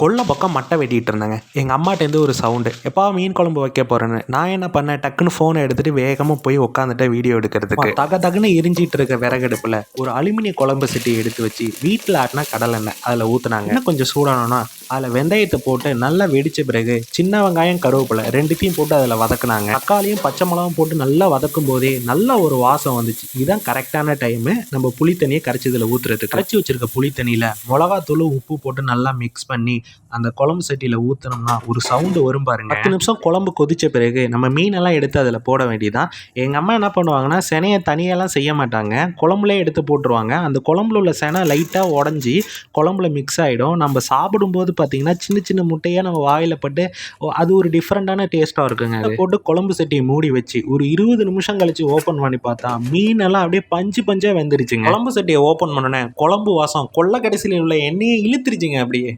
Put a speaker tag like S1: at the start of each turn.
S1: கொல்லை பக்கம் மட்டை வெட்டிகிட்டு இருந்தேங்க. எங்கள் அம்மாட்டேருந்து ஒரு சவுண்டு, எப்பா மீன் குழம்பு வைக்க போகிறேன்னு. நான் என்ன பண்ணேன், டக்குன்னு ஃபோனை எடுத்துகிட்டு வேகமாக போய் உட்காந்துட்டேன் வீடியோ எடுக்கிறதுக்கு. தகுன்னு எரிஞ்சிட்டு இருக்க விறகடுப்பில் ஒரு அலுமினிய குழம்பு சட்டியை எடுத்து வச்சு வீட்டில் ஆட்டினா கடலெண்ணெய் அதில் ஊற்றுனாங்க. இன்னும் கொஞ்சம் சூடானோன்னா அதில் வெந்தயத்தை போட்டு நல்லா வெடித்த பிறகு சின்ன வெங்காயம் கருவேப்பிலை ரெண்டுத்தையும் போட்டு அதில் வதக்குனாங்க. தக்காளியும் பச்சை மிளகாவும் போட்டு நல்லா வதக்கும் போதே நல்ல ஒரு வாசம் வந்துச்சு. இதுதான் கரெக்டான டைமு நம்ம புளித்தண்ணியை கரைச்சி இதில் ஊற்றுறதுக்கு. கரைச்சி வச்சிருக்க புளித்தண்ணியில் மிளகாத்தூள் உப்பு போட்டு நல்லா மிக்ஸ் பண்ணி அந்த குழம்பு சட்டியில் ஊற்றினோம்னா ஒரு சவுண்டு வரும் பாருங்க. 10 நிமிஷம் குழம்பு கொதிச்ச பிறகு நம்ம மீனெல்லாம் எடுத்து அதில் போட வேண்டியதான். எங்கள் அம்மா என்ன பண்ணுவாங்கன்னா, செனையை தனியெல்லாம் செய்ய மாட்டாங்க, குழம்புலே எடுத்து போட்டுருவாங்க. அந்த குழம்புல உள்ள செனை லைட்டாக உடஞ்சி குழம்புல மிக்ஸ் ஆகிடும். நம்ம சாப்பிடும்போது பார்த்தீங்கன்னா சின்ன சின்ன முட்டையாக நம்ம வாயில் பட்டு அது ஒரு டிஃப்ரெண்ட்டான டேஸ்ட்டாக இருக்குங்க. அதை போட்டு குழம்பு சட்டியை மூடி வச்சு ஒரு 20 நிமிஷம் கழிச்சு ஓப்பன் பண்ணி பார்த்தா மீனெல்லாம் அப்படியே பஞ்சு பஞ்சாக வெந்துருச்சுங்க. குழம்பு சட்டியை ஓப்பன் பண்ணோன்னே குழம்பு வாசம் கொள்ள கடைசியில் உள்ள எண்ணெயை இழுத்துருச்சுங்க அப்படியே.